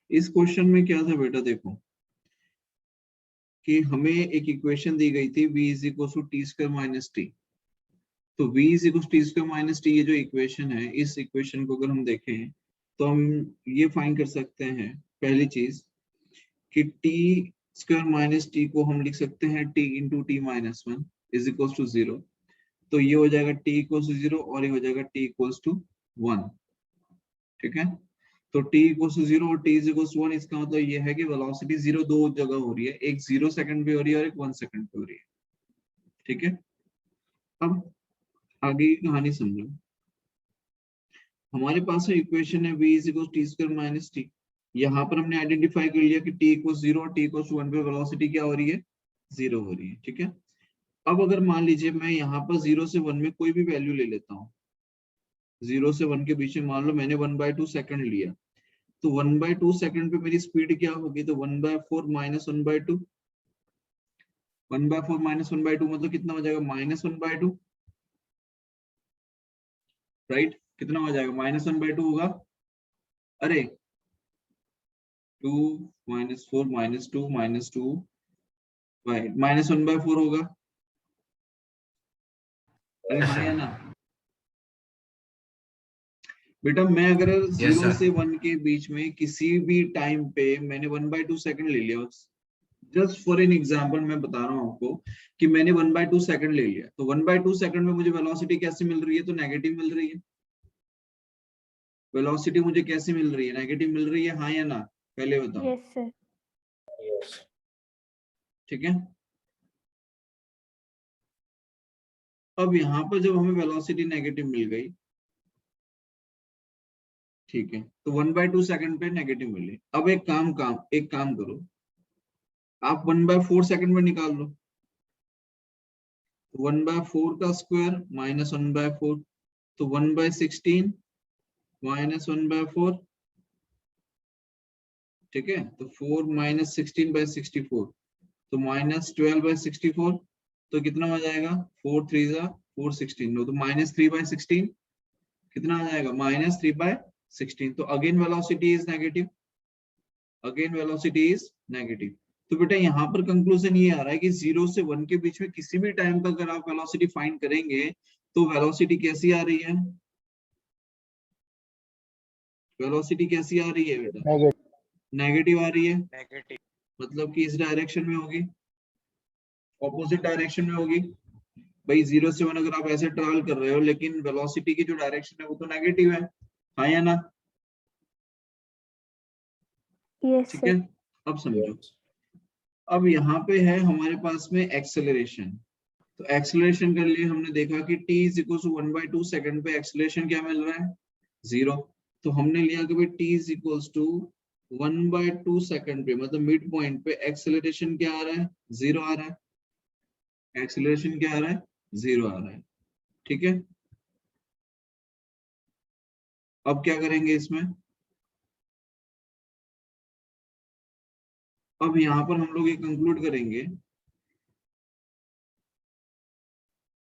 इस क्वेश्चन में क्या था बेटा, देखो कि हमें एक इक्वेशन दी गई थी v is equal to T square minus T. तो v is equal to T square minus T, ये जो इक्वेशन है, इस इक्वेशन को अगर हम देखें तो हम ये फाइंड कर सकते हैं पहली चीज कि टी स्क्वायर माइनस टी को हम लिख सकते हैं T into T minus one is equal to zero. तो ये हो जाएगा टी इक्वल टू जीरो और ये हो जाएगा टी इक्वल टू वन। ठीक है, तो t इक्वल टू जीरो और t इक्वल टू वन, इसका मतलब ये है कि वेलोसिटी जीरो दो जगह हो रही है, एक 0 सेकंड पे हो रही है और एक 1 सेकंड पे हो रही है। ठीक है, अब आगे की कहानी समझो। हमारे पास इक्वेशन है v is equal T square minus T. यहाँ पर हमने आइडेंटिफाई कर लिया कि t इक्वल जीरो और t इक्वल टू वन पे वेलोसिटी क्या हो रही है, जीरो हो रही है। ठीक है, अब अगर मान लीजिए मैं यहाँ पर 0 से 1 में कोई भी वैल्यू ले लेता हूँ, 0 से 1 के बीच में मान लो मैंने 1/2 सेकंड लिया, तो 1/2 सेकंड पे मेरी स्पीड क्या होगी, तो 1/4 माइनस 1/2, 1/4 माइनस 1/2 मतलब कितना हो जाएगा, -1/2। राइट, कितना हो जाएगा, -1/2 होगा। अरे 2 -4 -2 -2 -1/4 होगा। अरे यस हाँ सर। या ना बेटा, मैं अगर यस 0 सर। से 1 के बीच में किसी भी टाइम पे मैंने 1/2 सेकंड ले लिया, जस्ट फॉर एन एग्जांपल मैं बता रहा हूँ आपको कि मैंने 1/2 सेकंड ले लिया, तो 1/2 सेकंड में मुझे वेलोसिटी कैसे मिल रही है, तो नेगेटिव मिल रही है। वेलोसिटी मुझे कैसे मिल रही है, नेगेटिव मिल रही है, हाँ या ना, पहले बताओ। Yes sir. ठीक है, अब यहाँ पर जब हमें वेलोसिटी नेगेटिव मिल गई, ठीक है, तो 1/2 सेकंड पे नेगेटिव मिली। अब एक काम करो, आप 1/4 सेकंड में निकाल लो। 1/4 का स्क्वायर माइनस 1/4, तो 1/16 माइनस 1/4। ठीक है, तो 4 माइनस 16/64, तो -12/64। तो कितना हो जाएगा, 4 3 जा 4 16, तो -3/16 कितना आ जाएगा, -3/16। तो again velocity is negative, again velocity is negative. तो बेटा यहाँ पर कंक्लूजन ये आ रहा है कि 0 से 1 के बीच में किसी भी टाइम पर अगर आप वेलोसिटी फाइंड करेंगे तो वेलोसिटी कैसी आ रही है, वेलोसिटी कैसी आ रही है बेटा, नेगेटिव आ रही है। नेगेटिव। मतलब कि इस डायरेक्शन में होगी, ऑपोजिट डायरेक्शन में होगी। भाई 0 से 1 अगर आप ऐसे ट्रेवल कर रहे हो लेकिन वेलोसिटी की जो डायरेक्शन है वो तो नेगेटिव है, हाँ या ना। यस ठीक सर। है, अब समझो। अब यहाँ पे है हमारे पास में एक्सेलरेशन। तो एक्सेलरेशन के लिए हमने देखा कि t is equal to 1/2 second पे एक्सेलरेशन क्या मिल रहा है, 0। तो हमने लिया कि भाई t is equal to 1/2 second पे, मतलब मिड पॉइंट पे एक्सेलरेशन क्या आ रहा है, 0 आ रहा है। एक्सेलरेशन क्या आ रहा है, 0 आ रहा है। ठीक है, अब क्या करेंगे इसमें, अब यहाँ पर हम लोग ये कंक्लूड करेंगे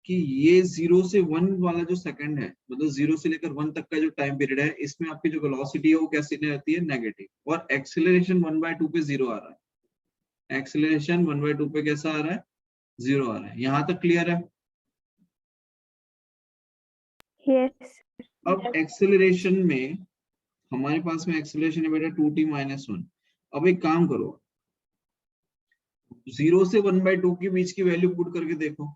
कि ये 0 से 1 वाला जो सेकंड है, मतलब 0 से लेकर 1 तक का जो टाइम पीरियड है, इसमें आपकी जो वेलोसिटी है वो कैसी रहती है, नेगेटिव। और एक्सेलरेशन 1/2 पे 0 आ रहा है, एक्सेलरेशन 1/2 पे कैसा आ रहा है, 0 आ रहा है। यहाँ तक क्लियर है। यस। अब एक्सेलरेशन में हमारे पास में एक्सेलरेशन है बेटा 2t माइनस 1। अब एक काम करो, 0 से 1/2 के बीच की वैल्यू पुट करके देखो।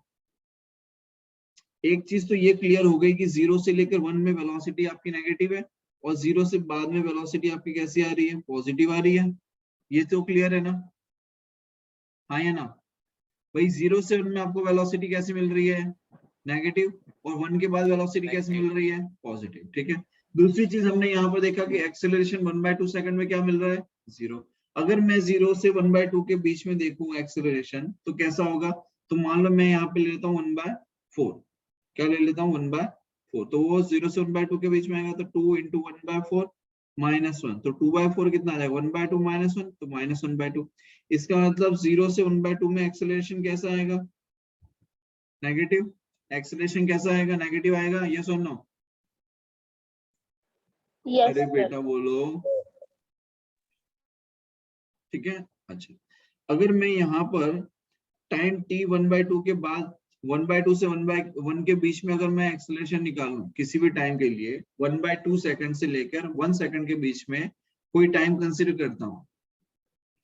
एक चीज तो ये क्लियर हो गई कि 0 से लेकर 1 में वेलोसिटी आपकी नेगेटिव है और 0 से बाद में वेलोसिटी आपकी कैसी आ रही है, पॉजिटिव आ रही है। ये तो क्लियर है ना, हाँ या ना। भाई 0 से 1 में आपको वेलोसिटी कैसी मिल रही है, नेगेटिव, और 1 के बाद वेलोसिटी कैसी मिल रही है, पॉजिटिव। ठीक है, दूसरी चीज हमने यहाँ पर देखा कि एक्सेलरेशन 1/2 सेकंड में क्या मिल रहा है, 0। अगर मैं 0 से 1/2 के बीच में देखूं एक्सेलरेशन तो कैसा होगा, तो मान लो मैं यहाँ पे ले लेता हूँ 1/4, क्या ले लेता हूँ 1/4, तो वो 0 से 1/2 के बीच में आएगा, तो 2 इंटू 1/4 -1, तो 2/4 कितना आ जाएगा, 1/2 -1, तो -1/2। इसका मतलब 0 से 1/2 में एक्सेलरेशन कैसा आएगा, नेगेटिव। एक्सेलरेशन कैसा आएगा, नेगेटिव आएगा, यस और नो। यस अरे सर। बेटा बोलो, ठीक है। अच्छा, अगर मैं यहाँ पर टाइम t 1/2 के बाद 1/2 से 1/1 के बीच में अगर मैं एक्सेलरेशन निकालूं किसी भी टाइम के लिए 1/2 सेकंड से लेकर 1 सेकंड के बीच में कोई टाइम कंसीडर करता हूँ,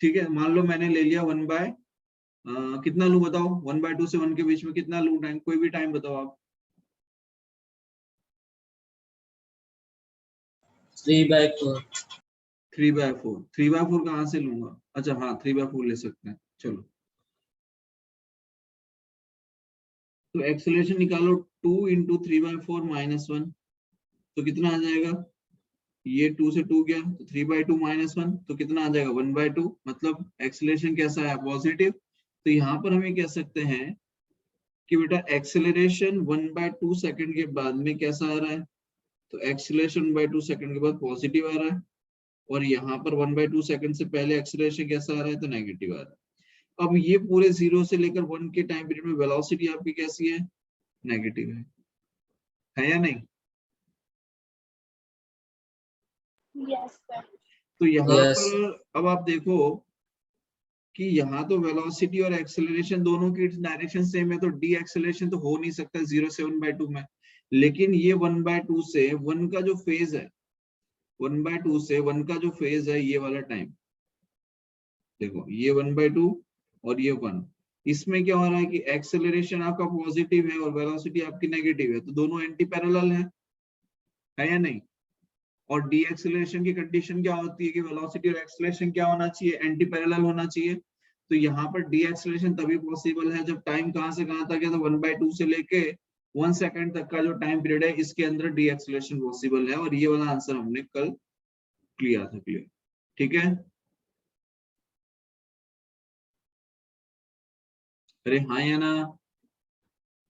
ठीक है। मान लो मैंने ले लिया कितना लूं बताओ, 1/2 से 1 के बीच में कितना लूं टाइम, कोई भी टाइम बताओ आप। 3/4। 3/4। 3/4 कहाँ से लूंगा? अच्छा हाँ, 3/4 ले सकते हैं, चलो। तो एक्सेलरेशन निकालो, 2 × 3/4 - 1, तो कितना आ जाएगा? ये 2 से 2 गया तो 3/2 - 1, तो कितना आ जाएगा? 1/2। मतलब एक्सेलरेशन कैसा है? पॉजिटिव। तो यहाँ पर हम ये कह सकते हैं कि बेटा एक्सेलरेशन 1/2 सेकंड के बाद में कैसा आ रहा है? तो एक्सेलरेशन 1/2 सेकंड के बाद पॉजिटिव आ रहा है, और यहाँ पर 1/2 सेकंड से पहले एक्सेलरेशन कैसा आ रहा है? तो नेगेटिव आ रहा है। अब ये पूरे 0 से लेकर 1 के टाइम पीरियड में वेलोसिटी आपकी कैसी है? नेगेटिव है या नहीं? Yes, sir. तो यहाँ Yes. पर अब आप देखो कि यहाँ तो वेलोसिटी और एक्सेलरेशन दोनों की डायरेक्शन सेम है, तो डी एक्सेलरेशन तो हो नहीं सकता 0 से 1/2 में। लेकिन ये 1/2 से 1 का जो फेज है, 1/2 से 1 का जो फेज है, ये वाला टाइम देखो, ये 1/2 और ये 1, इसमें क्या हो रहा है कि एक्सेलरेशन आपका पॉजिटिव है और वेलोसिटी आपकी नेगेटिव है, तो दोनों एंटी पैरेलल है या नहीं? और डी एक्सेलरेशन की कंडीशन क्या होती है कि वेलोसिटी और एक्सेलरेशन क्या होना चाहिए? एंटी पैरेलल होना चाहिए। तो यहाँ पर डी एक्सेलरेशन तभी पॉसिबल है जब टाइम कहां से कहां तक है, तो 1/2 से लेके 1 सेकंड तक का जो टाइम पीरियड है, इसके अंदर डी एक्सेलरेशन पॉसिबल है। और ये वाला आंसर हमने कल किया था, क्लियर? ठीक है। अरे हाँ या ना?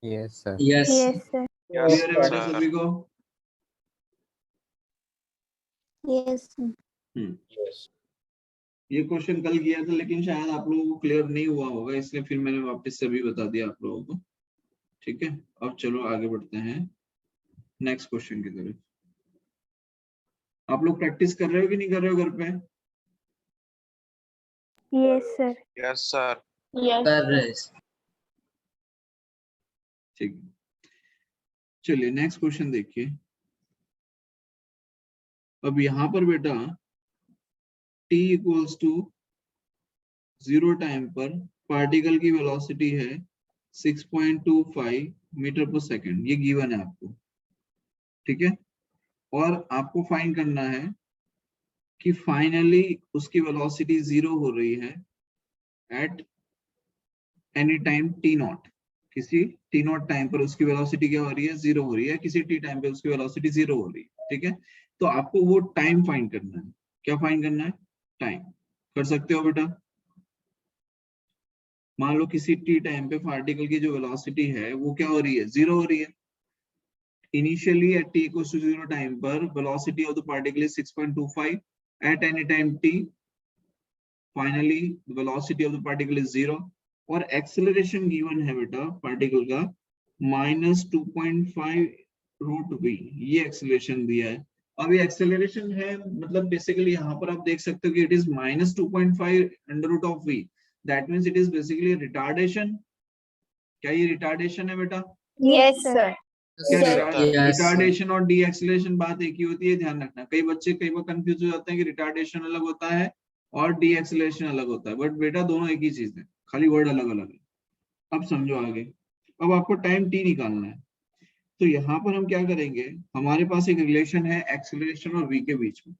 Yes, sir. Yes. Yes, sir. Clear है बेटा सभी को? Yes, sir. ये क्वेश्चन कल किया था, लेकिन शायद आप लोगों को क्लियर नहीं हुआ होगा, इसलिए फिर मैंने वापस से भी बता दिया आप लोगों को। ठीक है, अब चलो आगे बढ़ते हैं नेक्स्ट क्वेश्चन की तरफ। आप लोग प्रैक्टिस कर रहे हो कि नहीं कर रहे हो घर पे? Yes, sir. Yes, sir. Yes. कर रहे हैं। ठीक है, चलिए नेक्स्ट क्वेश्चन देखिए। अब यहाँ पर बेटा t = 0 टाइम पर पार्टिकल की वेलोसिटी है 6.25 मीटर पर सेकंड, ये गिवन है आपको, ठीक है। और आपको फाइंड करना है कि फाइनली उसकी वेलोसिटी 0 हो रही है एट एनी टाइम t0। किसी t0 टाइम पर उसकी वेलोसिटी क्या हो रही है? 0 हो रही है। किसी t टाइम पे उसकी वेलोसिटी 0 हो रही है, ठीक है। तो आपको वो टाइम फाइंड करना है। क्या फाइंड करना है? टाइम। कर सकते हो बेटा? मान लो किसी t टाइम पे पार्टिकल की जो वेलोसिटी है वो क्या हो रही है? 0 हो रही है। Initially at t equals to 0 time पर velocity of the particle is 6.25 at any time t, finally the velocity of the particle is 0, और acceleration given है बेटा पार्टिकल का -2.5 √v, ये acceleration दिया है। अब ये acceleration है, मतलब बेसिकली यहाँ पर आप देख सकते हो कि it is -2.5 √v, that means it is basically retardation। क्या ये retardation है बेटा? Yes, sir. क्या Yes. रिटार्डेशन और डी एक्सेलरेशन बात एक ही होती है, ध्यान रखना। कई बच्चे कई बार कंफ्यूज हो जाते हैं कि रिटार्डेशन अलग होता है और डी एक्सेलरेशन अलग होता है, बट बेटा दोनों एक ही चीज है, खाली वर्ड अलग अलग है। अब समझो आगे। अब आपको टाइम टी निकालना है, तो यहाँ पर हम क्या करेंगे, हमारे पास एक रिलेशन है एक्सेलरेशन और वी के बीच में,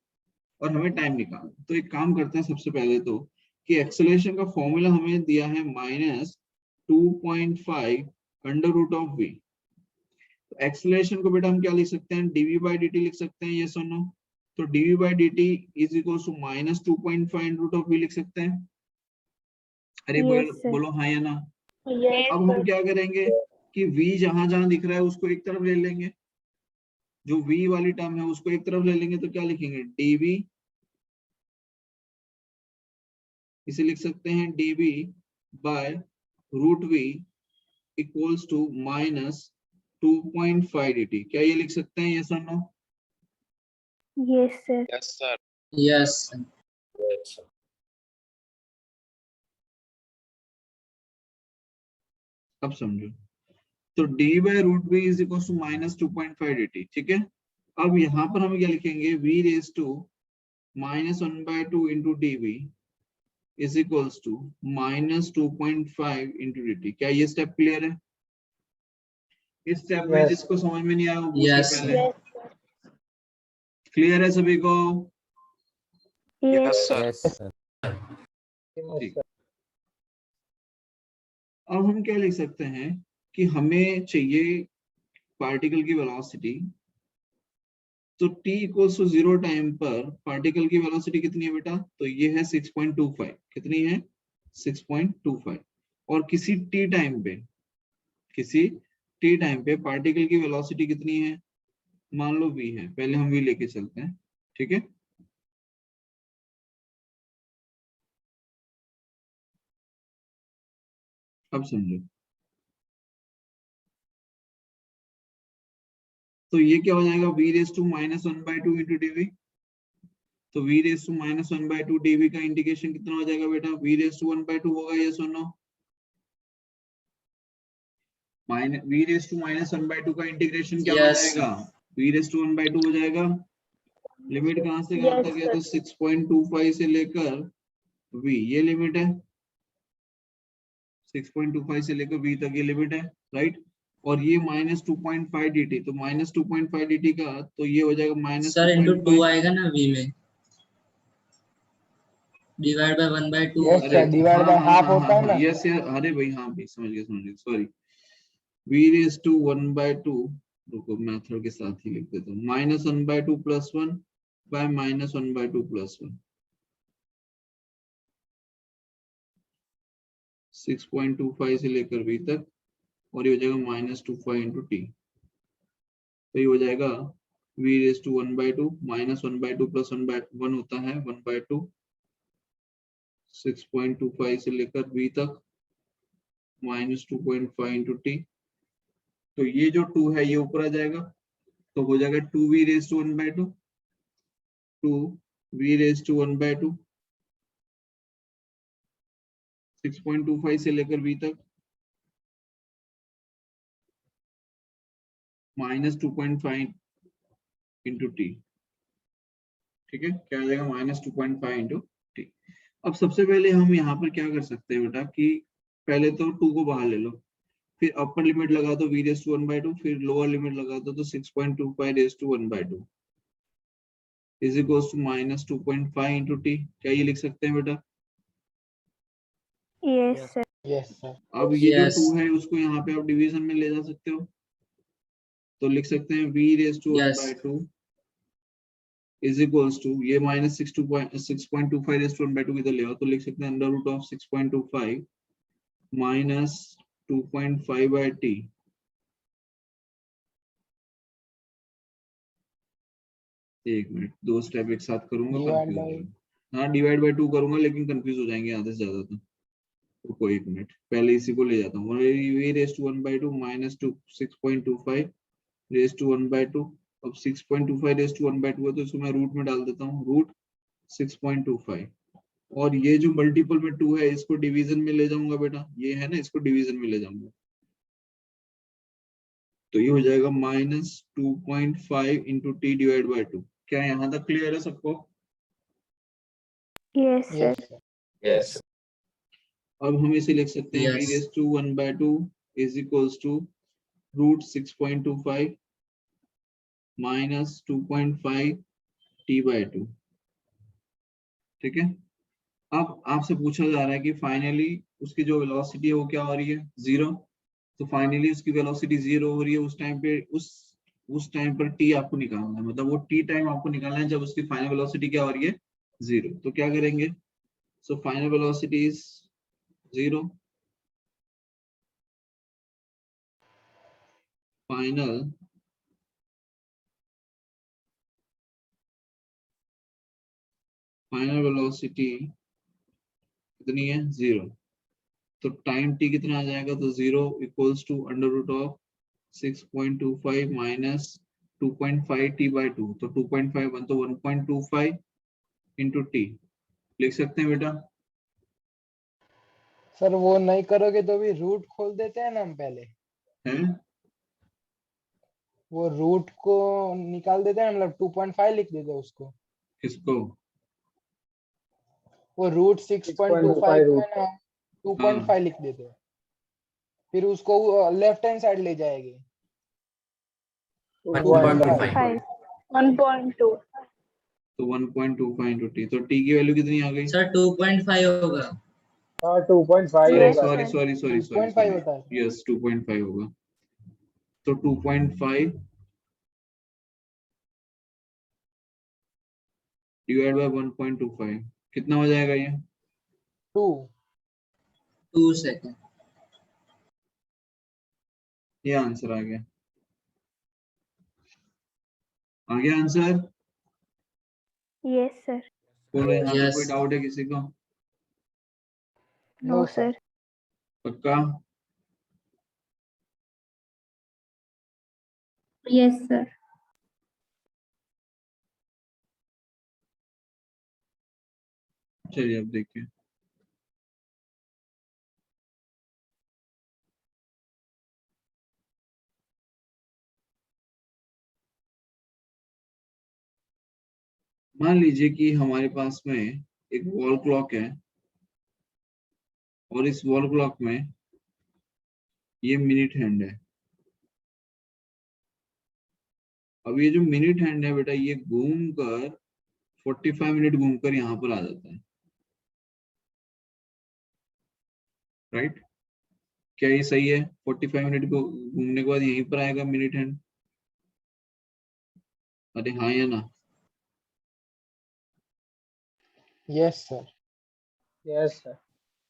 और हमें टाइम निकालना है। तो एक काम करते हैं सबसे पहले तो कि एक्सेलरेशन का फॉर्मूला हमें दिया है -2.5 √v। एक्सेलरेशन को बेटा हम क्या लिख सकते हैं? dv/dt लिख सकते हैं, ये सुनो। तो dv/dt is equal to -2.5 √v लिख सकते हैं। अरे Yes, sir. बोलो हाँ या ना? Yes, अब हम क्या करेंगे कि v जहां जहां दिख रहा है उसको एक तरफ ले लेंगे, जो v वाली टर्म है उसको एक तरफ ले लेंगे, तो क्या लिखेंगे? dv, इसे लिख सकते हैं dv/√v इक्वल्स टू -2.5 dt। क्या ये लिख सकते हैं? ये सुनो। Yes, sir. Yes, sir. Yes. अब समझो, तो d by root B is equal to minus 2.5 dt, ठीक है। अब यहाँ पर हम क्या लिखेंगे, v raise to minus 1/2 into D V is equals to minus 2.5 into dt। क्या ये स्टेप क्लियर है? इस स्टेप में Yes. जिसको समझ में नहीं आया वो पूछ ले Yes, पहले। Yes. क्लियर है सभी को? Yes. Yes, sir. ठीक। अब हम क्या लिख सकते हैं कि हमें चाहिए पार्टिकल की वेलोसिटी, तो t इक्वल्स टू 0 टाइम पर पार्टिकल की वेलोसिटी कितनी है बेटा? तो ये है 6.25। कितनी है? 6.25। और किसी t टाइम पे पार्टिकल की वेलोसिटी कितनी है? मान लो v है, पहले हम v लेके चलते हैं, ठीक है। अब समझो, तो ये क्या हो जाएगा, v raise to minus 1/2 into dv। तो v raise to minus 1/2 dv का इंटीग्रेशन कितना हो जाएगा बेटा? v रेज टू 1/2 होगा, ये सुनो। v रेज टू माइनस 1/2 का इंटीग्रेशन क्या हो Yes. जाएगा? v रेज टू 1/2 हो जाएगा। लिमिट कहां से कहां Yes, तक है? तो sir. 6.25 से लेकर v, ये लिमिट है। 6.25 से लेकर v तक ये लिमिट है, राइट। और ये माइनस 2.5 dt, तो माइनस 2.5 dt का तो ये हो जाएगा माइनस सर इंटू 2 2.5। आएगा ना v में, डिवाइड बाय 1/2 Yes, होता sir. है। Divide by half होता है ना? यस यार, अरे भाई हाँ भाई, समझ गया, सॉरी। v रेज टू 1/2, रुको मेथड के साथ ही लिख देता हूँ, minus 1/2 plus 1 bye minus 1/2 plus 1, 6.25 से लेकर v तक, और ये हो जाएगा माइनस 25 इंटू टी। तो ये हो जाएगा v raise to 1/2 minus 1/2 plus 1 होता है 1/2, 6.25 से लेकर v तक माइनस 2.5 इंटू टी। तो ये जो 2 है ये ऊपर आ जाएगा, तो हो जाएगा 2v raise to 1/2, 2v raise to 1/2, 6.25 से लेकर v तक माइनस 2.5 इंटू टी, ठीक है। क्या आ जाएगा? Minus 2.5 into T. अब सबसे पहले हम यहाँ पर क्या कर सकते हैं बेटा कि पहले तो 2 को बाहर ले लो, फिर अपर लिमिट लगा दो v रेज टू 1/2, फिर लोअर लिमिट लगा दो तो 6.25 raise to 1/2 is equals to minus 2.5 into T. क्या ये लिख सकते हैं बेटा? Yes, sir. Yes, sir. अब ये जो Yes. 2 है उसको यहाँ पे आप डिवीजन में ले जा सकते हो, तो लिख सकते हैं v raise to Yes. 1/2 is equals to, ये माइनस 6.25 रेज टू 1/2 इधर ले आओ, तो लिख सकते हैं under root of 6.25 minus 2.5 by T. एक मिनट, 2 स्टेप एक साथ करूंगा, Divide कंफ्यूज हो by. जाएगा। हाँ डिवाइड बाय 2 करूंगा लेकिन कंफ्यूज हो जाएंगे आधे से ज्यादा। तो कोई एक मिनट, पहले इसी को ले जाता हूँ, v raise to 1/2 minus 6.25 raise to 1/2। अब 6.25 रेज टू 1/2 है तो इसको मैं रूट में डाल देता हूँ, रूट 6.25। और ये जो मल्टीपल में 2 है इसको डिवीजन में ले जाऊंगा बेटा, ये है ना, इसको डिवीजन में ले जाऊंगा, तो ये हो जाएगा minus 2.5 into T divide by 2। क्या यहाँ तक क्लियर है सबको? Yes, sir. Yes, sir. Yes. अब हम इसे लिख सकते हैं v Yes. Raise to 1/2 is equals to root 6.25 minus 2.5 T by 2, ठीक है। अब आपसे पूछा जा रहा है कि फाइनली उसकी जो वेलोसिटी है वो क्या हो रही है? 0। तो फाइनली उसकी वेलोसिटी 0 हो रही है उस टाइम पे, उस टाइम पर टी आपको निकालना है, मतलब वो टी टाइम आपको निकालना है जब उसकी फाइनल वेलोसिटी क्या हो रही है? 0। तो क्या करेंगे? So final velocity is 0, final velocity कितनी है? 0। तो टाइम टी कितना आ जाएगा? तो 0 equals to under root of 6.25 minus 2.5 T by 2। तो 2.5 1 तो 1.25 इंटू टी लिख सकते हैं बेटा। सर वो नहीं करोगे तो भी रूट खोल देते हैं ना हम पहले, हैं? वो रूट को निकाल देते हैं, मतलब 2.5 लिख देते हैं उसको, किसको? वो रूट 6.25 को है ना हाँ 2.5 लिख देते हैं, फिर उसको लेफ्ट हैंड साइड ले जाएंगे 2.5। 1.25 1.2 तो 1.25 इंटू टी, तो टी की वैल्यू कितनी आ गई? सर 2.5 होगा। हाँ 2.5 सॉरी Yes, होगा। Sorry sir. Sorry sorry sorry 2.5 होता है। यस 2.5 होगा। तो 2.5 डिवाइड बाय 1.25 कितना हो जाएगा ये? 2। 2 सेकंड। ये आंसर आ गया। आ गया आंसर? Yes, sir. बोलो यहाँ पे Yes. कोई डाउट है किसी को? No, sir. पक्का? Yes, sir. चलिए अब देखिए। मान लीजिए कि हमारे पास में एक वॉल क्लॉक है और इस वॉल क्लॉक में ये मिनट हैंड है। अब ये जो मिनट हैंड है बेटा, ये घूम कर 45 मिनट घूमकर यहाँ पर आ जाता है, राइट? क्या ये सही है? 45 मिनट को घूमने के बाद यहीं पर आएगा मिनट हैंड। अरे हाँ या ना? Yes sir. Yes sir.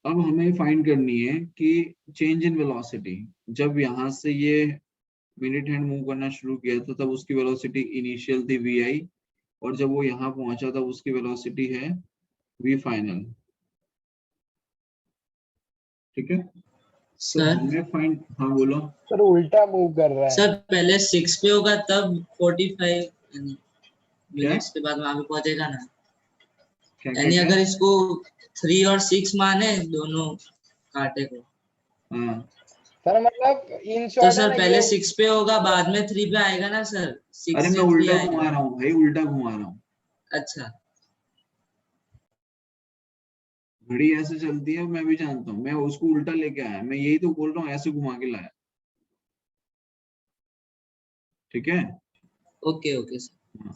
अब हमें फाइंड करनी है कि चेंज इन वेलोसिटी। जब यहाँ से ये मिनट हैंड मूव करना शुरू किया था तब उसकी वेलोसिटी इनिशियल थी vi, और जब वो यहाँ पहुंचा तब उसकी वेलोसिटी है v फाइनल। ठीक है, तो सर हमें फाइंड, हाँ बोलो। सर उल्टा मूव कर रहा है। सर पहले 6 पे होगा तब 45 क्या मिनट्स के बाद वहां पे पहुंचेगा ना। क्या यानी क्या? अगर इसको 3 और 6 माने दोनों कांटे को, हाँ सर मतलब इन तो शॉर्ट है सर ना, पहले ये 6 पे होगा बाद में 3 पे आएगा ना सर। 6 अरे मैं से 3 उल्टा घुमा आएगा। रहा हूँ भाई, उल्टा घुमा रहा हूँ। अच्छा घड़ी ऐसे चलती है, मैं भी जानता हूँ, मैं उसको उल्टा लेके आया, मैं यही तो बोल रहा हूँ, ऐसे घुमा के लाया। ठीक है, ओके ओके सर। हाँ।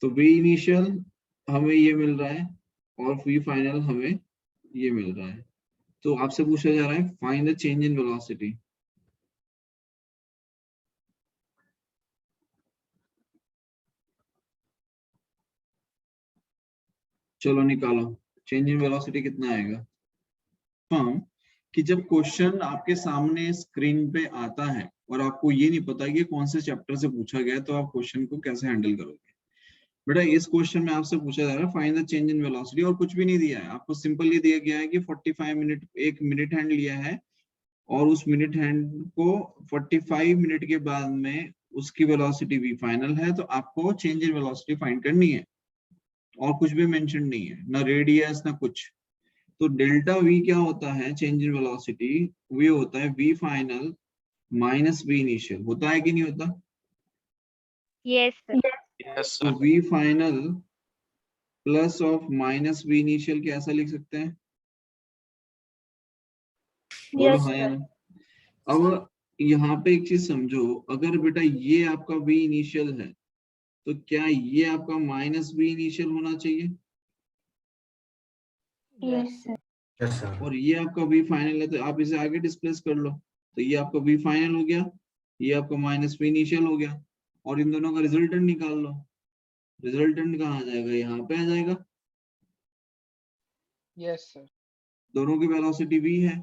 तो वी इनिशियल हमें ये मिल रहा है और वी फाइनल हमें ये मिल रहा है। तो आपसे पूछा जा रहा है find the change in velocity. चलो निकालो, चेंज इन वेलोसिटी कितना आएगा। हाँ, कि जब क्वेश्चन आपके सामने स्क्रीन पे आता है और आपको ये नहीं पता कि कौन से चैप्टर से पूछा गया है, तो आप क्वेश्चन को कैसे हैंडल करोगे। बेटा इस क्वेश्चन में आपसे पूछा जा रहा है find the change in velocity, और कुछ भी नहीं दिया है आपको, सिंपल ये दिया गया है कि 45 मिनट, एक मिनट हैंड लिया है और उस मिनट हैंड को 45 मिनट के बाद में उसकी वेलोसिटी v फाइनल है, तो आपको चेंज इन वेलोसिटी फाइंड करनी है। और कुछ भी मेंशन नहीं है, ना रेडियस ना कुछ। तो डेल्टा v क्या होता है? चेंज इन वेलोसिटी v होता है v final minus v initial, होता है कि नहीं होता? Yes, sir. यस तो sir. v final plus of minus v initial कैसा लिख सकते हैं? बोलो Yes, हाँ या sir. ना। अब यहाँ पे एक चीज समझो, अगर बेटा ये आपका v इनिशियल है तो क्या ये आपका माइनस v इनिशियल होना चाहिए? Yes, sir. Yes, sir. और ये आपका v फाइनल है तो आप इसे आगे डिस्प्लेस कर लो, तो ये आपका v फाइनल हो गया, ये आपका माइनस v इनिशियल हो गया, और इन दोनों का रिजल्टेंट निकाल लो। रिजल्टेंट कहाँ आ जाएगा? यहाँ पे आ जाएगा। Yes sir. दोनों की वेलोसिटी v है,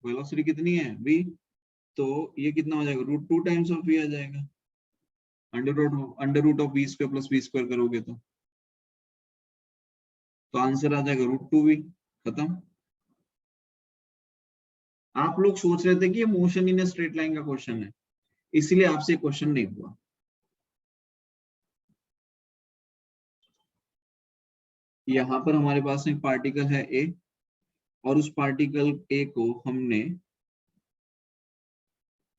वेलोसिटी कितनी है v, तो ये कितना हो जाएगा? √2 टाइम्स ऑफ v आ जाएगा। Under root of v square plus v square करोगे तो आंसर आ जाएगा √2v। खत्म। आप लोग सोच रहे थे कि ये मोशन इन स्ट्रेट लाइन का क्वेश्चन है, इसीलिए आपसे क्वेश्चन नहीं हुआ। यहाँ पर हमारे पास एक पार्टिकल है a, और उस पार्टिकल ए को हमने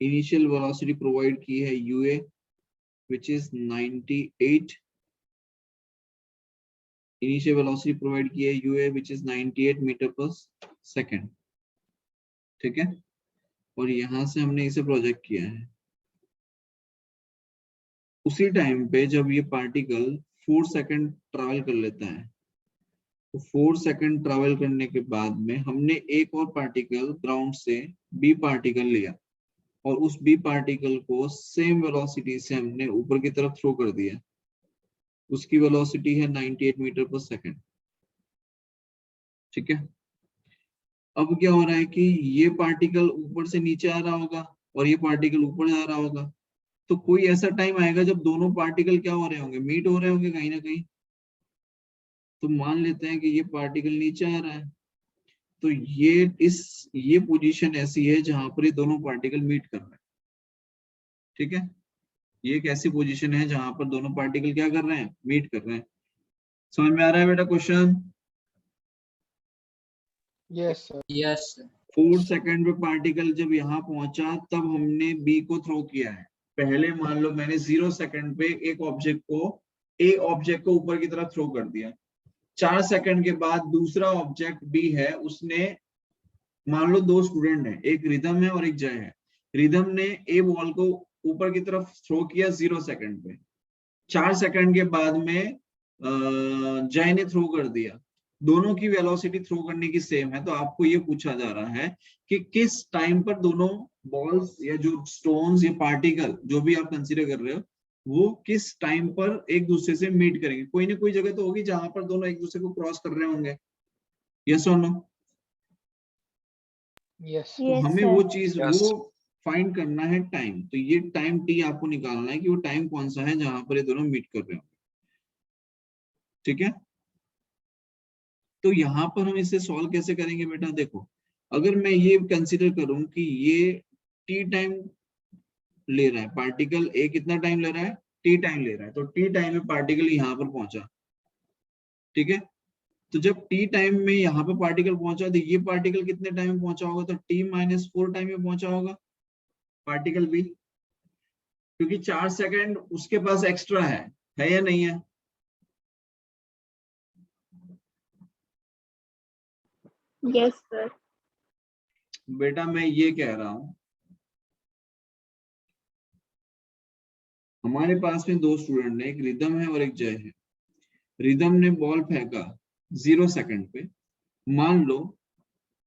इनिशियल वेलोसिटी प्रोवाइड की है U A which is 98, initial velocity provide की है U A which is 98 metre per second, ठीक है। और यहां से हमने इसे प्रोजेक्ट किया है। उसी टाइम पे जब ये पार्टिकल 4 सेकंड ट्रैवल कर लेता है, तो 4 सेकंड ट्रैवल करने के बाद में हमने एक और पार्टिकल ग्राउंड से बी पार्टिकल लिया और उस बी पार्टिकल को सेम वेलोसिटी से हमने ऊपर की तरफ थ्रो कर दिया। उसकी वेलोसिटी है 98 मीटर पर सेकंड, ठीक है। अब क्या हो रहा है कि ये पार्टिकल ऊपर से नीचे आ रहा होगा और ये पार्टिकल ऊपर जा रहा होगा, तो कोई ऐसा टाइम आएगा जब दोनों पार्टिकल क्या हो रहे होंगे, मीट हो रहे होंगे कहीं ना कहीं। तो मान लेते हैं कि ये पार्टिकल नीचे आ रहा है, तो ये पोजीशन ऐसी है जहां पर ये दोनों पार्टिकल मीट कर रहे हैं, ठीक है। ये एक ऐसी पोजीशन है जहां पर दोनों पार्टिकल क्या कर रहे हैं, मीट कर रहे हैं। समझ में आ रहा है बेटा question? Yes, sir. Yes sir. 4 second पे पार्टिकल जब यहाँ पहुंचा तब हमने बी को थ्रो किया है। पहले मान लो मैंने 0 सेकंड पे एक ऑब्जेक्ट को ऊपर की तरफ थ्रो कर दिया। 4 सेकंड के बाद दूसरा ऑब्जेक्ट बी है, उसने मान लो 2 स्टूडेंट हैं, एक रिदम है और एक जय है। रिदम ने ए बॉल को ऊपर की तरफ थ्रो किया 0 सेकंड पे। 4 सेकंड के बाद में जय ने थ्रो कर दिया। दोनों की वेलोसिटी थ्रो करने की सेम है, तो आपको ये पूछा जा रहा है कि किस टाइम पर दोनों बॉल्स या जो स्टोन्स या पार्टिकल जो भी आप कंसीडर कर रहे हो वो किस टाइम पर एक दूसरे से मीट करेंगे। कोई ना कोई जगह तो होगी जहां पर दोनों एक दूसरे को क्रॉस कर रहे होंगे, यस और नो? Yes. तो Yes, हमें sir. वो चीज वो फाइंड करना है टाइम। तो ये टाइम टी आपको निकालना है कि वो टाइम कौन सा है जहां पर ये दोनों मीट कर रहे हो, ठीक है। तो यहाँ पर हम इसे सॉल्व कैसे करेंगे बेटा? देखो, अगर मैं ये कंसीडर करूं कि ये टी टाइम ले रहा है, पार्टिकल ए कितना टाइम ले रहा है, टी टाइम ले रहा है, तो टी टाइम में पार्टिकल यहाँ पर पहुंचा, ठीक है। तो जब टी टाइम में यहाँ पर पार्टिकल पहुंचा तो ये पार्टिकल कितने टाइम में पहुंचा होगा? तो t-4 टाइम में पहुंचा होगा पार्टिकल बी, क्योंकि 4 सेकंड उसके पास एक्स्ट्रा है या नहीं है? Yes, sir. बेटा मैं ये कह रहा हूं, हमारे पास में 2 स्टूडेंट है, एक रिदम है और एक जय है। रिदम ने बॉल फेंका 0 सेकंड पे। मान लो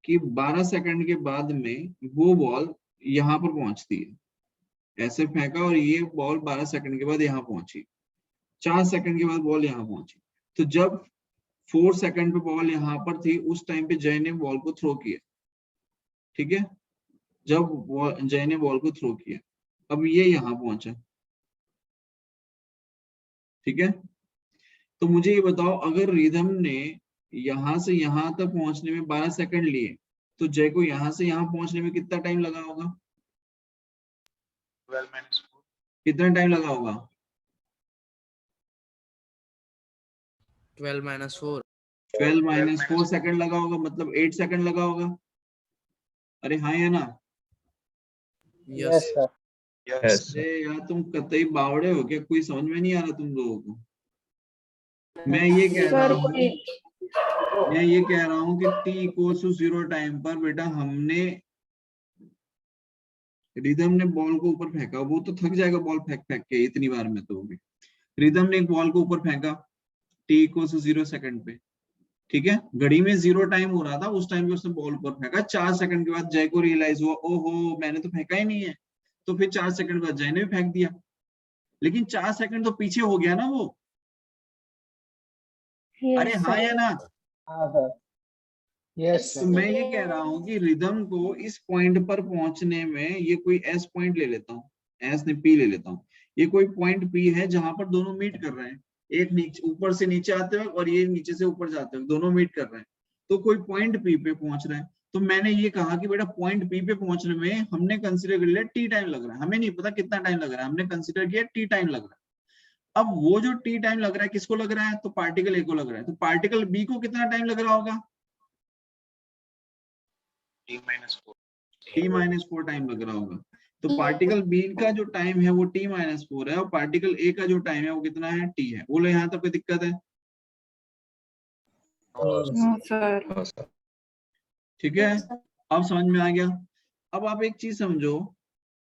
कि 12 सेकंड के बाद में वो बॉल यहाँ पर पहुंचती है, ऐसे फेंका और ये बॉल 12 सेकंड के बाद यहाँ पहुंची। 4 सेकंड के बाद बॉल यहाँ पहुंची। तो जब 4 सेकंड पे बॉल यहाँ पर थी उस टाइम पे जय ने बॉल को थ्रो किया, ठीक है। जब जय ने बॉल को थ्रो किया, अब ये यहाँ पहुंचा, ठीक है। तो मुझे ये बताओ, अगर रिदम ने यहाँ से यहाँ तक पहुंचने में 12 सेकंड लिए तो जय को यहाँ से यहाँ पहुंचने में कितना टाइम लगा होगा? 12 minus 4. कितना टाइम लगा होगा? 12 - 4। 12 - 4 सेकंड लगा होगा, मतलब 8 सेकंड लगा होगा। अरे हाँ या ना? Yes, sir. Yes. अरे यार तुम कतई बावड़े हो क्या? कोई समझ में नहीं आ रहा तुम लोगों को? मैं ये कह रहा हूँ कि t = 0 टाइम पर बेटा हमने रिदम ने बॉल को ऊपर फेंका, वो तो थक जाएगा बॉल फेंक फेंक के इतनी बार में। तो भी रिदम ने एक बॉल को ऊपर फेंका t = 0 सेकंड पे, ठीक है। घड़ी में 0 टाइम हो रहा था, उस टाइम पे उसने बॉल ऊपर फेंका। 4 सेकंड के बाद जय को रियलाइज हुआ, ओहो मैंने तो फेंका ही नहीं है। तो फिर 4 सेकंड बाद जय ने भी फेंक दिया, लेकिन 4 सेकंड तो पीछे हो गया ना वो। अरे Yes, हाँ sir. या ना? हाँ, sir. Yes, तो sir. मैं ये कह रहा हूँ कि रिदम को इस पॉइंट पर पहुंचने में, ये कोई एस पॉइंट ले लेता हूँ, एस ने पी ले लेता हूँ, ये कोई पॉइंट पी है जहां पर दोनों मीट कर रहे हैं। एक नीचे ऊपर से नीचे आते हुए और ये नीचे से ऊपर जाते हुए दोनों मीट कर रहे हैं, तो कोई पॉइंट पी पे पहुंच रहा है। तो मैंने ये कहा कि बेटा पॉइंट पी पे पहुंचने में हमने कंसिडर कर लिया टी टाइम लग रहा है, हमें नहीं पता कितना टाइम लग रहा है, हमने कंसिडर किया टी टाइम लग रहा है। अब वो जो टी टाइम लग रहा है किसको लग रहा है? तो पार्टिकल ए को लग रहा है। तो पार्टिकल बी को कितना टाइम लग रहा होगा? t-4 टाइम लग रहा होगा। तो पार्टिकल बी का जो टाइम है वो t-4 है और पार्टिकल ए का जो टाइम है वो कितना है, t है। बोलो यहाँ तक कोई दिक्कत है? No sir. ठीक है, अब समझ में आ गया। अब आप एक चीज समझो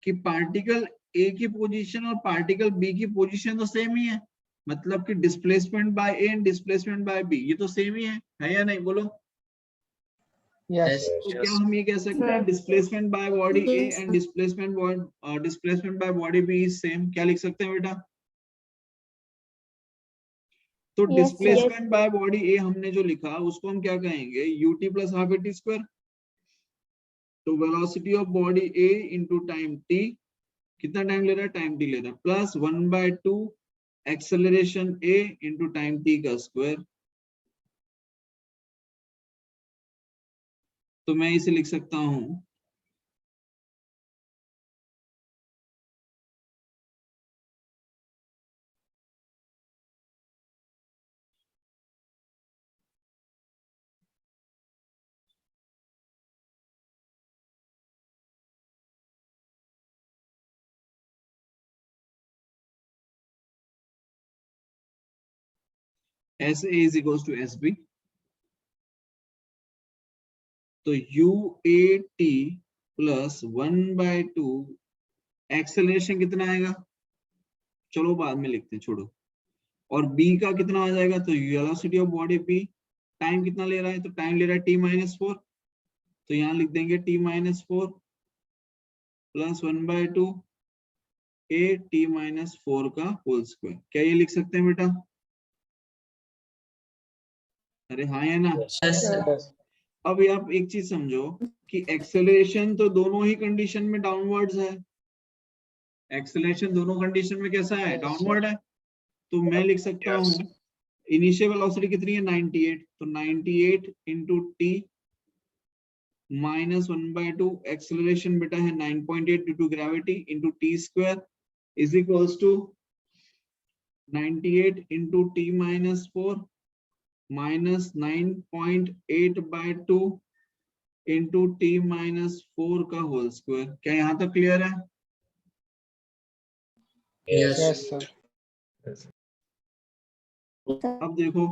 कि पार्टिकल ए की पोजीशन और पार्टिकल बी की पोजीशन तो सेम ही है, मतलब कि displacement by A and displacement by B ये तो सेम ही है या नहीं? बोलो। Yes. तो क्या हम ये कह सकते हैं displacement by body A and displacement by body B is same? क्या लिख सकते हैं बेटा? तो Yes, displacement by body A हमने जो लिखा उसको हम क्या कहेंगे, ut plus half at square. तो velocity of body A into time T, कितना टाइम ले रहा है, टाइम टी ले रहा है, plus 1/2 acceleration A into time T का स्क्वायर। तो मैं इसे लिख सकता हूं S A is equals to S B. तो U A T plus 1/2 acceleration कितना आएगा, चलो बाद में लिखते हैं, छोड़ो। और b का कितना आ जाएगा, तो velocity of body b, time कितना ले रहा है, तो टाइम ले रहा है t-4। तो यहाँ लिख देंगे t-4 प्लस 1/2 a t-4 का होल स्क्वायर। क्या ये लिख सकते हैं बेटा? अरे हाँ या ना? Yes sir. Yes. अब ये आप एक चीज समझो कि एक्सेलरेशन तो दोनों ही कंडीशन में डाउनवर्ड्स है। एक्सेलरेशन दोनों कंडीशन में कैसा है, Yes, डाउनवर्ड sir. है। तो मैं लिख सकता हूँ इनिशियल वेलोसिटी कितनी है, 98। तो 98 इंटू टी माइनस 1/2 एक्सेलरेशन बेटा है 9.8 due to gravity into T square is equals to 98 into t-4 minus 9.8/2 into t-4 का होल स्क्वायर। क्या यहाँ तक क्लियर है? Yes Yes, sir. अब देखो,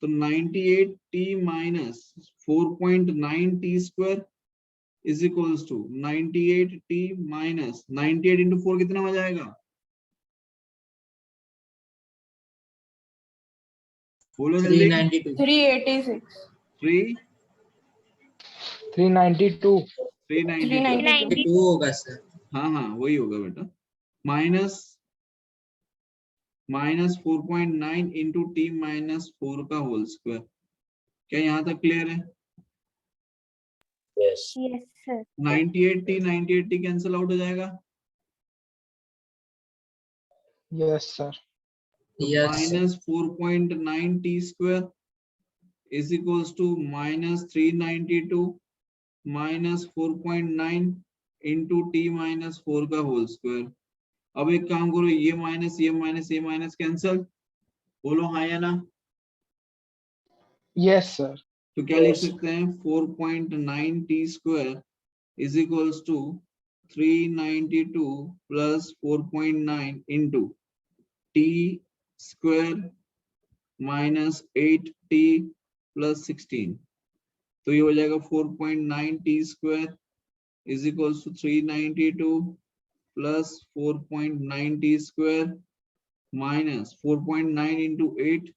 तो 98 t minus 4.9 t square is equals to 98 t minus 98 into 4 कितना हो जाएगा, बोलो जल्दी। 392 386 3 392. 392 392 2 होगा सर। हाँ हाँ वही होगा बेटा, माइनस 4.9 इंटू t-4 का होल स्क्वायर। क्या यहाँ तक क्लियर है? यस 98 t कैंसिल आउट हो जाएगा, Yes, sir. Yes minus 4.9 t square is equals to minus 392 minus 4.9 into t-4 का होल स्क्वायर। अब एक काम करो, ये माइनस कैंसिल, बोलो हाँ या ना? Yes, sir. तो क्या लिख Yes. सकते हैं, 4.9 t square is equals to 392 plus 4.9 into t square minus 8t plus 16। तो ये हो जाएगा 4.9 t square is equals to 392 plus 4.9 t square minus 4.9 into 8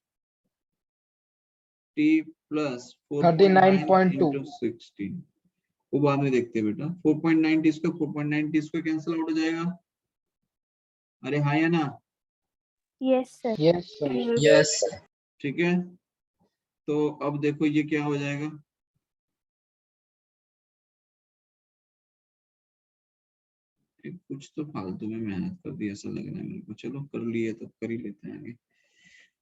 t plus 4.9 39.2. Into 16। वो बाद में देखते हैं बेटा। 4.9 t square 4.9 t square cancel out हो जाएगा, अरे हाँ या ना? Yes, sir. Yes, sir. Yes ठीक है, तो अब देखो ये क्या हो जाएगा, कुछ तो फालतू में मेहनत कर दी ऐसा लग रहा है मेरे को, चलो कर लिए तो कर ही लेते हैं आगे।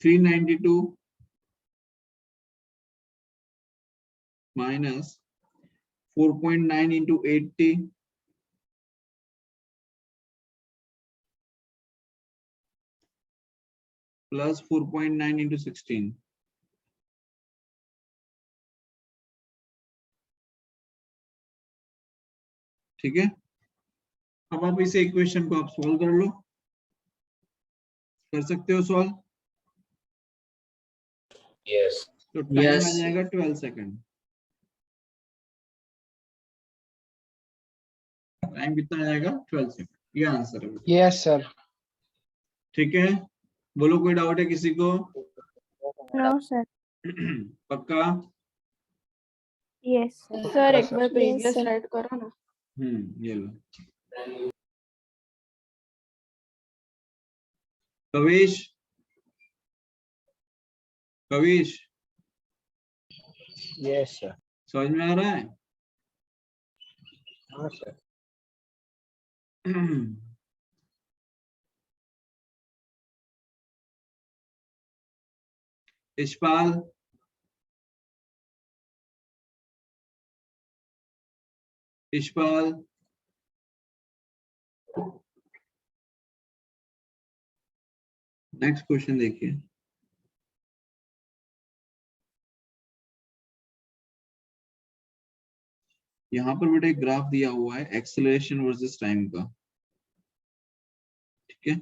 392 minus 4.9 into 8t plus 4.9 into 16। ठीक है, अब आप इसे इक्वेशन को आप सॉल्व कर लो, कर सकते हो सॉल्व। Yes. तो टाइम Yes. आ जाएगा 12 सेकंड। टाइम कितना आ जाएगा? 12 सेकंड। ये आंसर है। Yes, sir. ठीक है, बोलो कोई डाउट है किसी को? No, sir. पक्का? Yes, sir. Sir, एक बार previous slide करो ना. ये लो। Kavish, Kavish Yes, sir. समझ में आ रहा है? हाँ sir. इशपाल, इशपाल, नेक्स्ट क्वेश्चन देखिए। यहाँ पर बेटा एक ग्राफ दिया हुआ है एक्सेलरेशन वर्सेस टाइम का, ठीक है,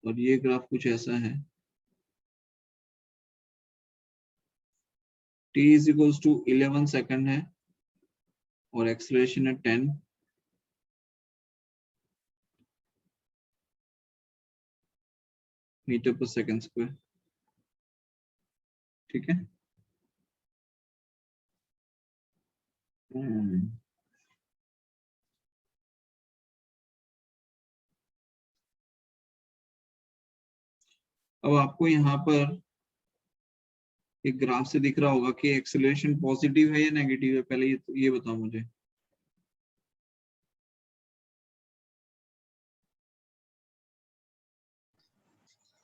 और ये ग्राफ कुछ ऐसा है। t is equals to 11 second है और एक्सेलरेशन है 10। मीटर पर सेकंड स्क्वायर, ठीक है। अब आपको यहाँ पर एक ग्राफ से दिख रहा होगा कि एक्सेलरेशन पॉजिटिव है या नेगेटिव है, पहले ये बताओ मुझे।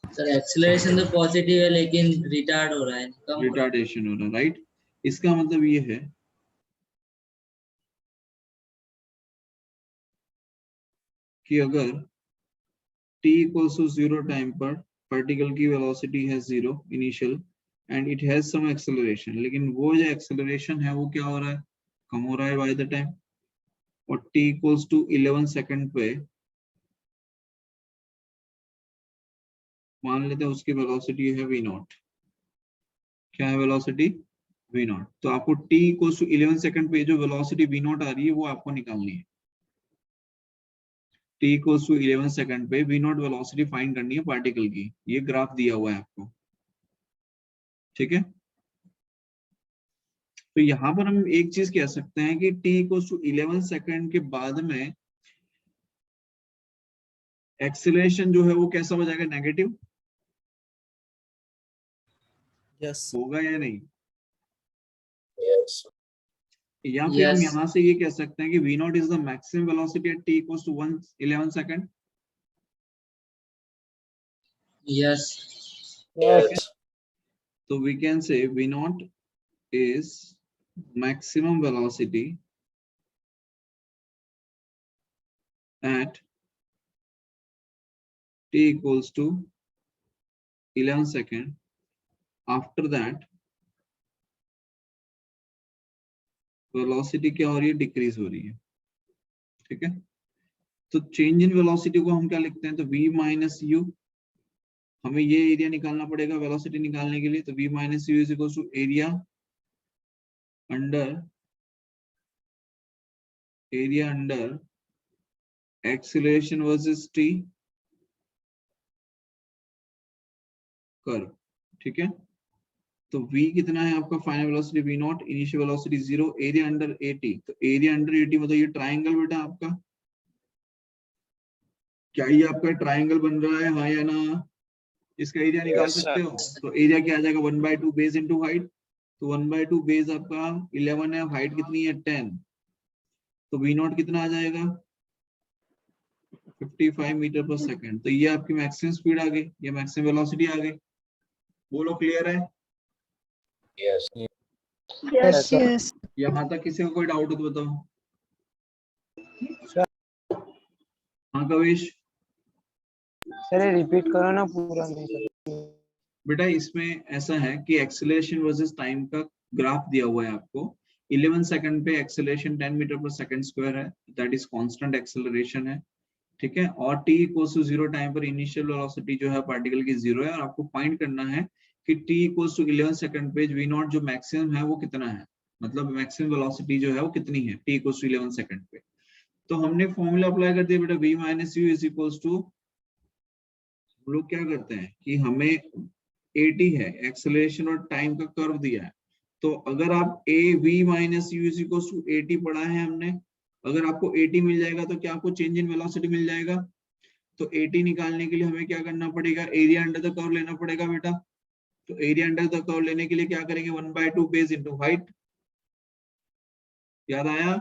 सर एक्सेलरेशन तो पॉजिटिव है लेकिन रिटार्ड हो रहा है, कम हो रहा है। रिटार्डेशन हो रहा है, राइट। इसका मतलब ये है कि अगर t equals to 0 टाइम पर पार्टिकल की वेलोसिटी है 0 initial and it has some acceleration, लेकिन वो जो एक्सेलरेशन है वो क्या हो रहा है? कम हो रहा है बाय द टाइम। और t equals to 11 सेकंड पे मान लेते हैं उसकी वेलोसिटी है v नॉट। क्या है वेलोसिटी? v not. तो आपको t equals to 11 सेकंड पे जो वेलोसिटी v नॉट आ रही है वो आपको निकालनी है। t equals to 11 सेकंड पे v नॉट वेलोसिटी फाइंड करनी है पार्टिकल की। ये ग्राफ दिया हुआ है आपको, ठीक है। तो यहाँ पर हम एक चीज कह सकते हैं कि t equals to 11 सेकंड के बाद में एक्सेलरेशन जो है वो कैसा हो जाएगा? नेगेटिव यस होगा या नहीं? Yes. या फिर हम Yes. यहाँ से ये कह सकते हैं कि v not is the maximum velocity at t equals to 11 second. Yes Yes. तो we can say v naught is maximum velocity at t equals to 11 second. After that velocity क्या हो रही है? डिक्रीज हो रही है, ठीक है। तो चेंज इन वेलोसिटी को हम क्या लिखते हैं? तो v माइनस यू, हमें ये एरिया निकालना पड़ेगा वेलोसिटी निकालने के लिए। तो v minus U is equal to area under acceleration versus t curve, ठीक है। तो v कितना है आपका? Final velocity v nought, initial velocity 0, area under 80। तो एरिया अंडर 80 मतलब ये ट्रायंगल बेटा आपका, क्या ये आपका ट्रायंगल बन रहा है, हाँ या ना? इसका एरिया निकाल Yes, सकते हो। तो एरिया क्या आ जाएगा? 1/2 बेस इनटू हाइट। तो 1/2 बेस आपका 11 है, हाइट कितनी है? 10। तो v नॉट कितना आ जाएगा? 55 मीटर पर सेकंड। तो ये आपकी मैक्सिमम स्पीड आ गई, ये मैक्सिमम वेलोसिटी आ गई। बोलो क्लियर है? Yes. Yes, sir. yes. यहाँ तक किसी को कोई डाउट हो तो बताओ। हाँ कविश, सर रिपीट करो ना पूरा नहीं सर। बेटा इसमें ऐसा है कि एक्सेलरेशन वर्सेस टाइम का ग्राफ दिया हुआ है आपको, 11 सेकंड पे एक्सेलरेशन 10 मीटर पर सेकंड स्क्वायर है, दैट इज कांस्टेंट एक्सेलरेशन है, ठीक है। और t इक्वल्स टू 0 टाइम पर इनिशियल वेलोसिटी जो है पार्टिकल की 0 है, और आपको फाइंड करना है कि t इक्वल्स टू 11 सेकंड पे v नॉट जो मैक्सिमम है वो कितना है, मतलब मैक्सिमम वेलोसिटी जो है वो कितनी है t इक्वल्स टू 11 सेकंड पे। तो हमने फॉर्मूला अप्लाई कर दिया बेटा, v minus U is equals to, हम लोग क्या करते हैं कि हमें at है एक्सेलरेशन और टाइम का कर्व दिया है, तो अगर आप a v minus U is equals to at पढ़ा है हमने, अगर आपको at मिल जाएगा तो क्या आपको चेंज इन वेलोसिटी मिल जाएगा। तो at निकालने के लिए हमें क्या करना पड़ेगा, एरिया अंडर द कर्व लेना पड़ेगा बेटा। तो एरिया अंडर द कर्व लेने के लिए क्या करेंगे, 1/2 बेस इनटू हाइट, याद आया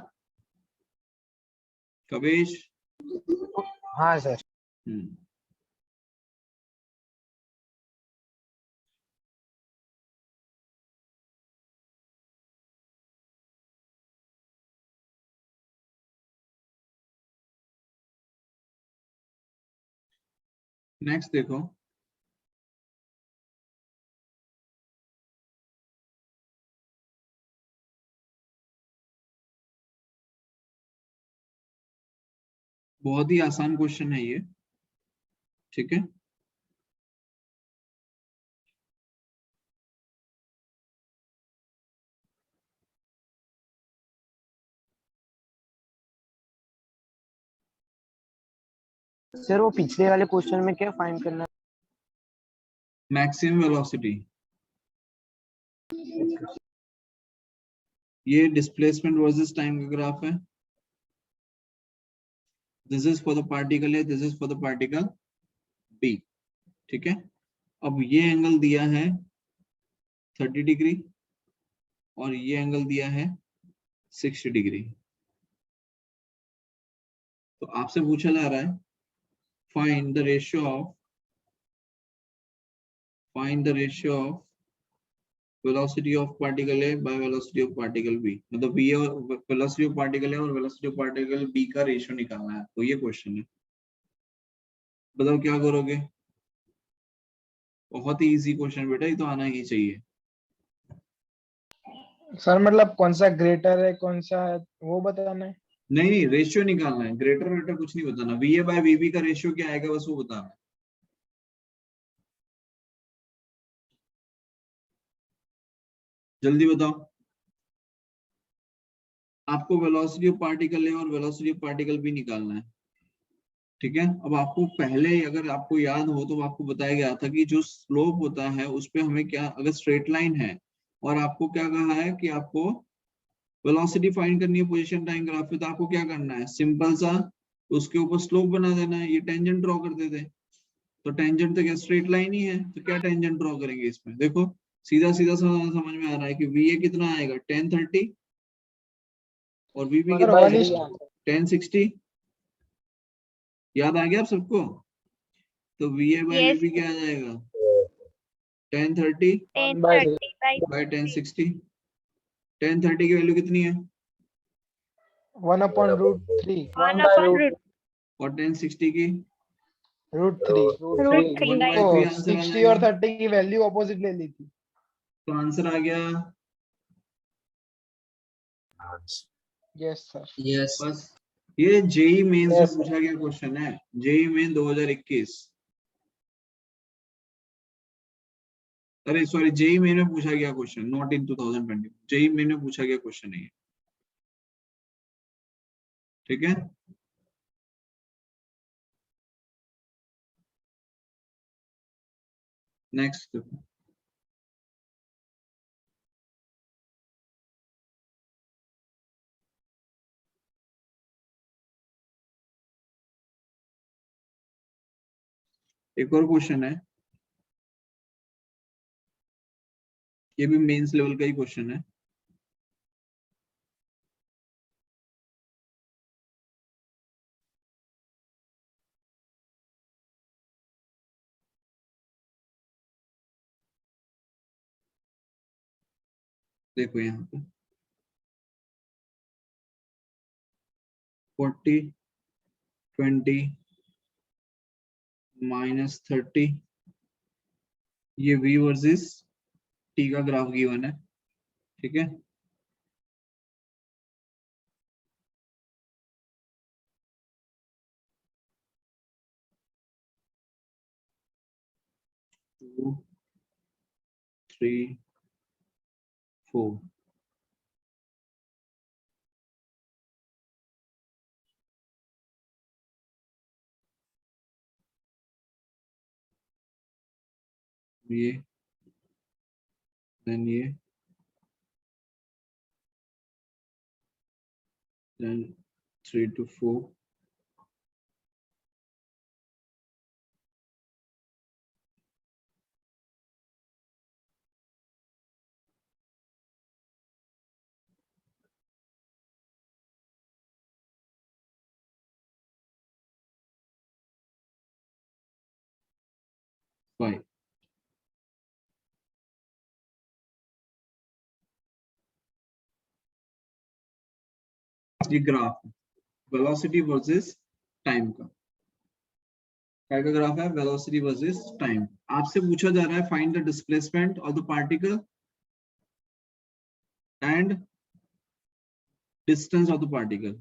कवेश? हाँ सर। नेक्स्ट देखो, बहुत ही आसान क्वेश्चन है ये, ठीक है। सर वो पिछले वाले क्वेश्चन में क्या फाइंड करना है? मैक्सिमम वेलोसिटी, ये डिस्प्लेसमेंट वर्सेस टाइम का ग्राफ है, this is for the particle A, this is for the particle B, ठीक है। अब ये एंगल दिया है 30 डिग्री और ये एंगल दिया है 60 डिग्री। तो आपसे पूछा जा रहा है find the ratio of velocity of particle A by velocity of particle B, मतलब V और velocity of particle A और velocity of particle B का रेशियो निकालना है। तो ये क्वेश्चन है, बताओ क्या करोगे। बहुत ही इजी क्वेश्चन बेटा, ये तो आना ही चाहिए। सर मतलब कौन सा ग्रेटर है कौन सा है वो बताना है। नहीं नहीं, रेशियो निकालना है, ग्रेटर वेटर कुछ नहीं बताना, VA बाय VB का रेशियो क्या आएगा बस वो बताना है। जल्दी बताओ। आपको वेलोसिटी ऑफ पार्टिकल ए और वेलोसिटी ऑफ पार्टिकल बी निकालना है, ठीक है। अब आपको पहले अगर आपको याद हो तो आपको बताया गया था कि जो स्लोप होता है उस पे हमें क्या, अगर स्ट्रेट लाइन है और आपको क्या कहा है कि आपको वेलोसिटी फाइंड करनी है पोजीशन टाइम ग्राफ पे, तो आपको क्या करना है, सिंपल सा उसके ऊपर स्लोप बना देना है, ये टेंजेंट ड्रॉ कर देते। तो टेंजेंट तो क्या स्ट्रेट लाइन ही है, तो क्या टेंजेंट ड्रॉ करेंगे इसमें, देखो सीधा सीधा समझ में आ रहा है कि VA कितना आएगा 1030 और VB सर कितना वन आएगा 1060, याद आ गया आप सबको। तो VA बाय Yes, VB क्या आ जाएगा 1030 10:30 by बाय 1060। 1030 की वैल्यू कितनी है 1/√3 1/√3. और 1060 की √3 √3 1/3 right. तो आंसर आ 60 और जाएगा। 30 की वैल्यू अपोजिट ले ली थी। तो आंसर आ गया, यस सर। यस बस। ये जेई मेंस में Yes, sir. पूछा गया क्वेश्चन है, जेई मेन 2021, अरे सॉरी जेई मेन में पूछा गया question, not in 2020, JEE Main में पूछा गया क्वेश्चन है ये, ठीक है। नेक्स्ट, एक और क्वेश्चन है, ये भी मेंस लेवल का ही क्वेश्चन है। देखो यहाँ पे 40 20 -30, ये V वर्सेस T का ग्राफ गिवन है, ठीक है। 2 3 4 ये then ये then 3 to 4 5 ये ग्राफ है वेलोसिटी वर्सेस टाइम का क्या का ग्राफ है वेलोसिटी वर्सेस टाइम आपसे पूछा जा रहा है find the displacement of the particle and distance of the particle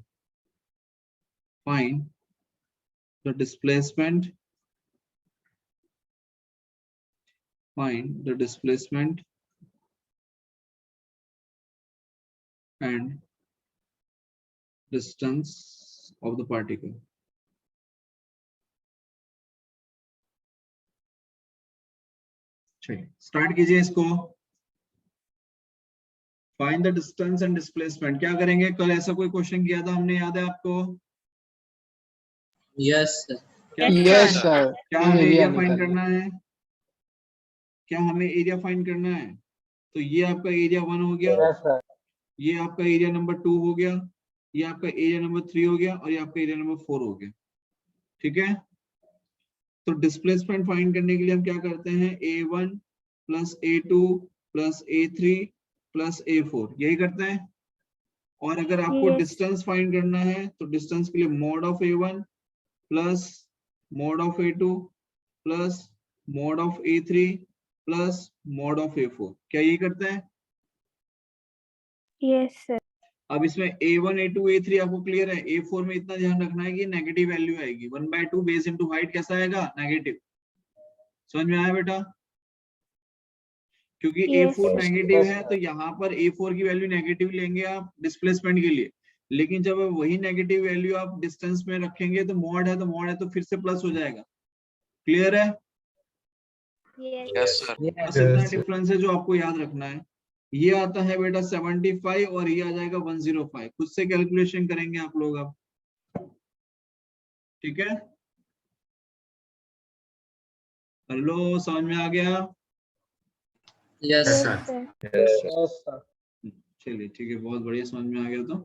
find the displacement find the displacement and distance of the particle. चलिए स्टार्ट कीजिए इसको find the distance and displacement क्या करेंगे कल ऐसा कोई क्वेश्चन किया था हमने याद है आपको यस सर क्या यस सर क्या हमें एरिया फाइंड करना है क्या हमें एरिया फाइंड करना है तो ये आपका एरिया 1 हो गया यस सर ये आपका एरिया नंबर 2 हो गया ये आपका एरिया नंबर 3 हो गया और ये आपका एरिया नंबर 4 हो गया ठीक है तो डिस्प्लेसमेंट फाइंड करने के लिए हम क्या करते हैं a1 plus a2 plus a3 plus a4 यही करते हैं और अगर आपको Yes. डिस्टेंस फाइंड करना है तो डिस्टेंस के लिए mod of a1 plus mod of a2 plus mod of a3 plus mod of a4 क्या यही करते हैं Yes, sir. अब इसमें a1 a2 a3 आपको क्लियर है a4 में इतना ध्यान रखना है कि नेगेटिव वैल्यू आएगी 1/2 बेस इनटू हाइट कैसा आएगा नेगेटिव समझ में आया बेटा क्योंकि Yes. a4 Yes. Negative Yes, है sir. तो यहाँ पर a4 की वैल्यू नेगेटिव लेंगे आप डिस्प्लेसमेंट के लिए लेकिन जब वही नेगेटिव वैल्यू आप डिस्टेंस में रखेंगे तो मॉड है तो फिर से प्लस हो जाएगा क्लियर है Yes. Yes, sir. बस इतना डिफरेंस है जो आपको याद रखना है ये आता है बेटा 75 और ये आ जाएगा 105 खुद से कैलकुलेशन करेंगे आप लोग अब ठीक है हेलो समझ में आ गया yes Yes, sir sir. Yes. Yes sir चलिए ठीक है बहुत बढ़िया समझ में आ गया तो